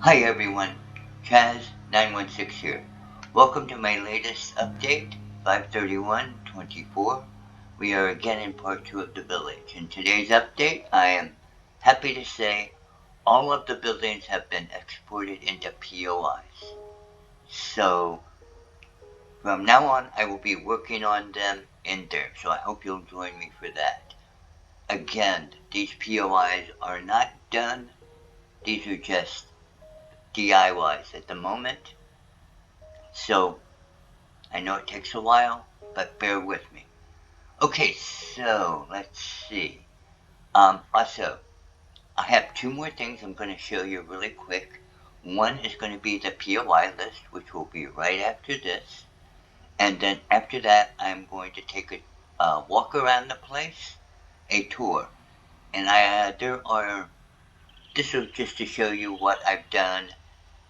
Hi everyone, Chaz916 here. Welcome to my latest update, 5/31/24. We are again in part 2 of the village. In today's update, I am happy to say all of the buildings have been exported into POIs. So from now on, I will be working on them in there, so I hope you'll join me for that. Again, these POIs are not done, these are just DIYs at the moment. So I know it takes a while, but bear with me. Okay, so let's see. Also, I have two more things I'm going to show you really quick. One is going to be the POI list, which will be right after this. And then after that, I'm going to take a walk around the place, a tour. And this is just to show you what I've done.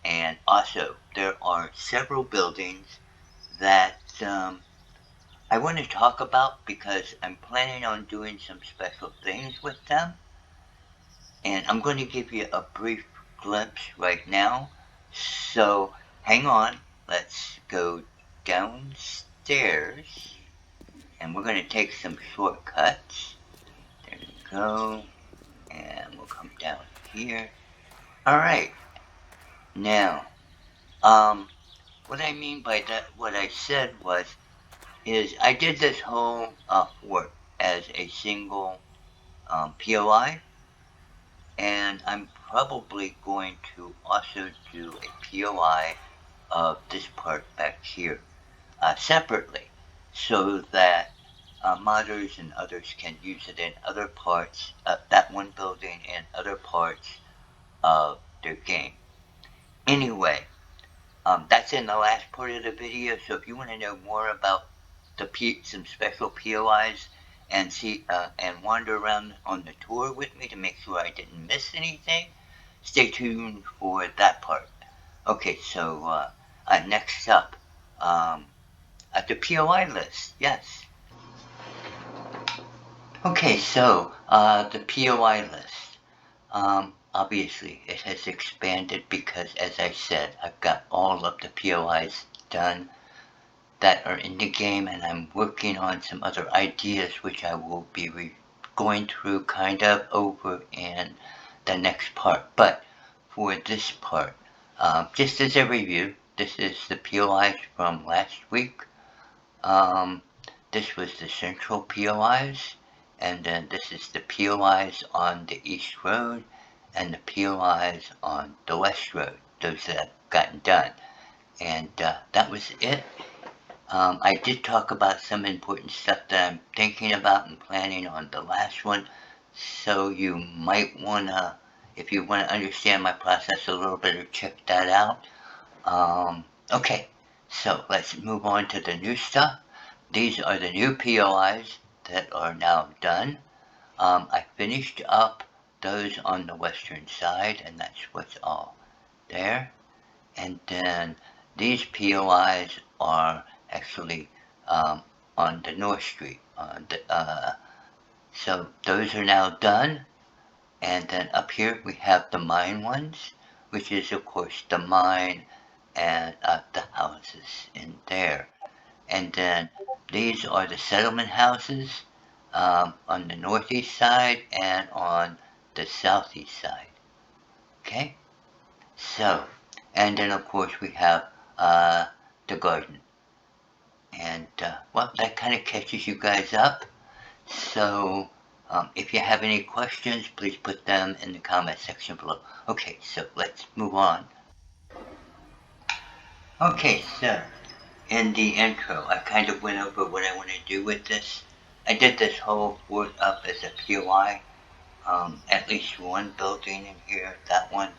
And also, there are several buildings that I want to talk about because I'm planning on doing some special things with them. And I'm going to give you a brief glimpse right now. So hang on, let's go downstairs and we're going to take some shortcuts. There we go. And we'll come down here. Alright, now, what I mean by that, what I said is I did this whole fort as a single POI, and I'm probably going to also do a POI of this part back here separately, so that modders and others can use it in other parts of that one building and other parts of their game. Anyway, that's in the last part of the video, so if you want to know more about some special POIs and see and wander around on the tour with me to make sure I didn't miss anything, stay tuned for that part. Okay, so next up, at the POI list, yes. Okay, so the POI list. Obviously, it has expanded because, as I said, I've got all of the POIs done that are in the game, and I'm working on some other ideas which I will be going through kind of over in the next part. But for this part, just as a review, this is the POIs from last week. This was the central POIs, and then this is the POIs on the East Road and the POIs on the West Road, those that have gotten done. And that was it. I did talk about some important stuff that I'm thinking about and planning on the last one, so you might want to, if you want to understand my process a little better, check that out. Okay, so let's move on to the new stuff. These are the new POIs that are now done. I finished up those on the western side, and that's what's all there. And then these POIs are actually on the North Street. So those are now done. And then up here we have the mine ones, which is of course the mine and the houses in there. And then these are the settlement houses on the northeast side and on the southeast side. Okay? So, and then of course we have the garden. And well, that kind of catches you guys up. So if you have any questions, please put them in the comment section below. Okay, so let's move on. Okay, so in the intro, I kind of went over what I want to do with this. I did this whole fort up as a POI. At least one building in here, that one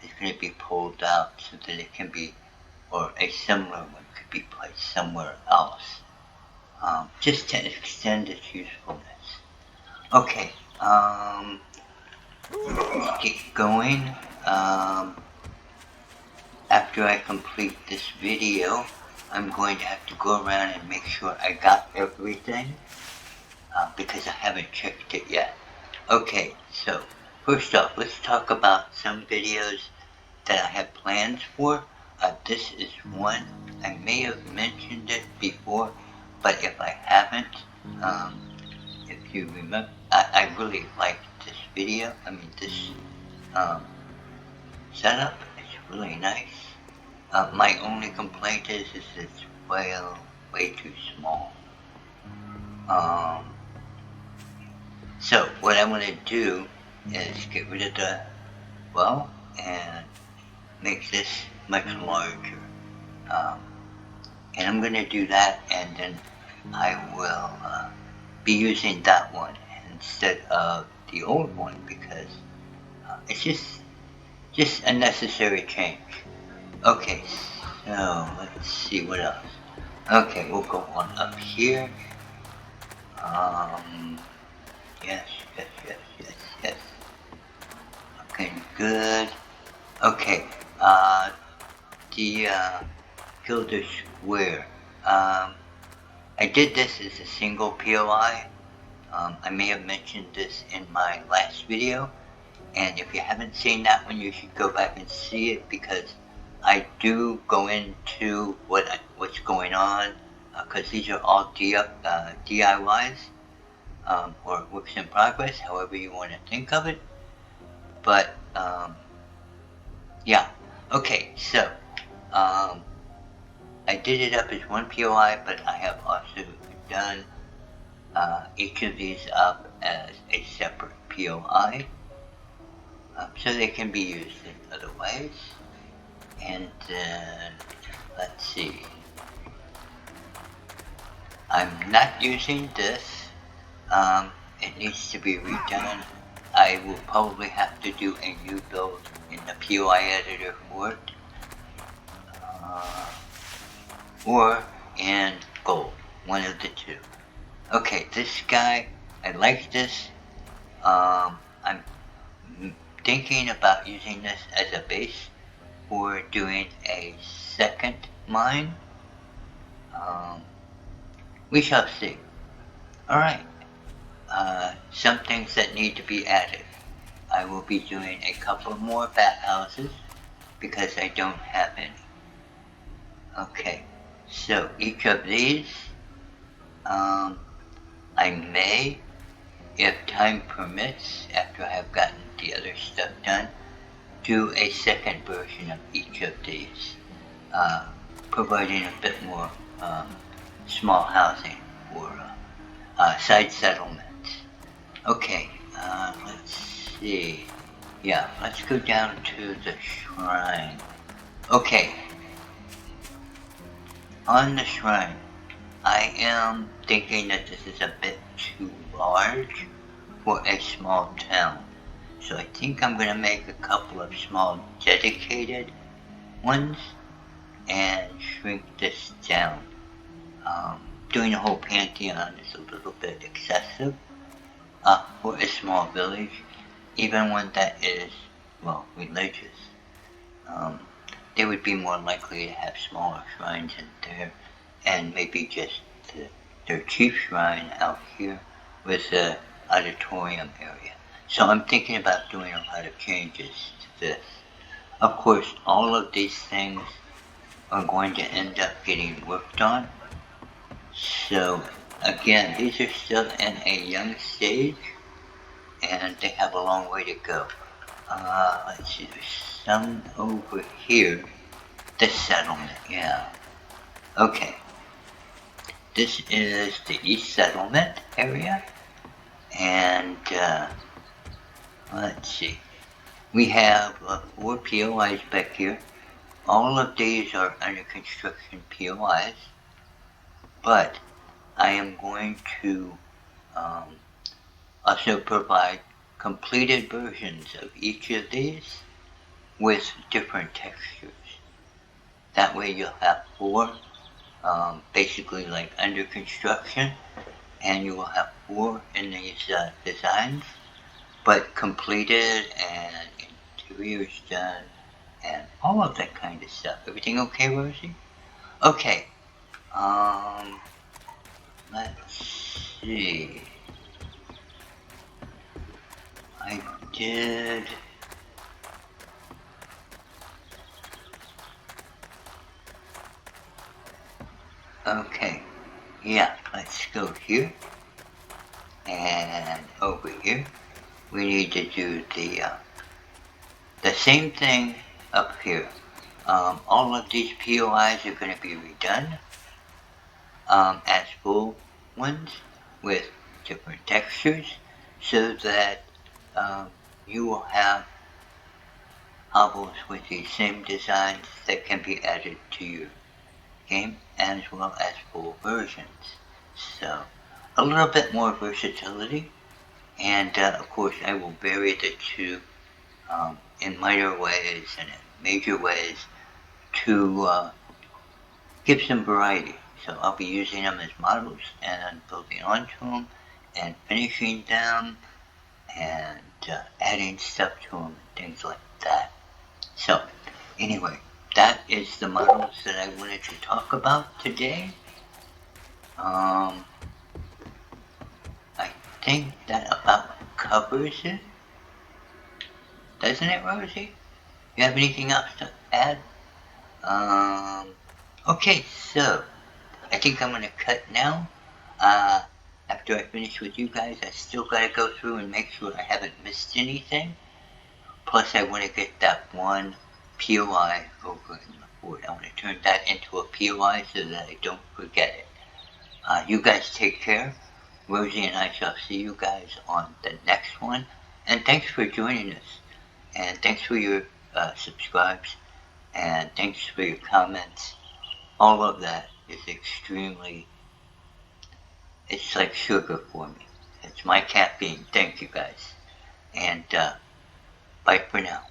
is going to be pulled out so that it can be, or a similar one could be placed somewhere else. Just to extend its usefulness. Okay, let's get going. After I complete this video, I'm going to have to go around and make sure I got everything, because I haven't checked it yet. Okay, so first off, let's talk about some videos that I have plans for. This is one. I may have mentioned it before, but if I haven't, if you remember, I really like this video. I mean, this setup is really nice. My only complaint is it's way too small. So what I'm going to do is get rid of the well and make this much larger. And I'm going to do that, and then I will be using that one instead of the old one because it's just a necessary change. Okay, so let's see what else. Okay, we'll go on up here. Yes. Okay, good. Okay, the Gilder Square. I did this as a single POI. I may have mentioned this in my last video, and if you haven't seen that one, you should go back and see it because I do go into what's going on because these are all DIYs or works in progress, however you want to think of it. But yeah, okay, so I did it up as one POI, but I have also done each of these up as a separate POI, so they can be used in other ways. And then, let's see, I'm not using this, it needs to be redone. I will probably have to do a new build in the POI editor for it, or in gold, one of the two. Okay, this guy, I like this. I'm thinking about using this as a base for doing a second mine. We shall see. Alright, some things that need to be added. I will be doing a couple more bathhouses because I don't have any. Okay, so each of these, I may, if time permits, after I have gotten the other stuff done, do a second version of each of these, providing a bit more small housing or side settlements. Okay, let's see. Yeah, let's go down to the shrine. Okay, on the shrine, I am thinking that this is a bit too large for a small town. So I think I'm going to make a couple of small dedicated ones and shrink this down. Doing a whole pantheon is a little bit excessive for a small village, even one that is, well, religious. They would be more likely to have smaller shrines in there, and maybe just their chief shrine out here with the auditorium area. So I'm thinking about doing a lot of changes to this. Of course, all of these things are going to end up getting worked on. So again, these are still in a young stage, and they have a long way to go. Let's see, there's some over here. This settlement, yeah. Okay. This is the East Settlement area, and let's see. We have 4 POIs back here. All of these are under construction POIs, but I am going to also provide completed versions of each of these with different textures. That way you'll have 4 basically like under construction, and you will have 4 in these designs, but completed and interiors done and all of that kind of stuff. Everything okay, Rosie? Okay. Let's see. I did Okay, yeah, let's go here and over here. We need to do the same thing up here. All of these POIs are going to be redone as full ones with different textures so that you will have hobbles with the same designs that can be added to your game as well as full versions. So a little bit more versatility, and of course I will vary the two in minor ways and in major ways to give some variety. So I'll be using them as models and building onto them and finishing them and adding stuff to them and things like that. So anyway, that is the models that I wanted to talk about today. I think that about covers it. Doesn't it, Rosie? You have anything else to add? Okay, so I think I'm gonna cut now. Uh, After I finish with you guys, I still gotta go through and make sure I haven't missed anything. Plus, I want to get that one POI over in the board. I want to turn that into a POI so that I don't forget it. You guys take care. Rosie and I shall see you guys on the next one. And thanks for joining us. And thanks for your subscribes. And thanks for your comments. All of that is extremely, it's like sugar for me. It's my caffeine. Thank you guys. And bye for now.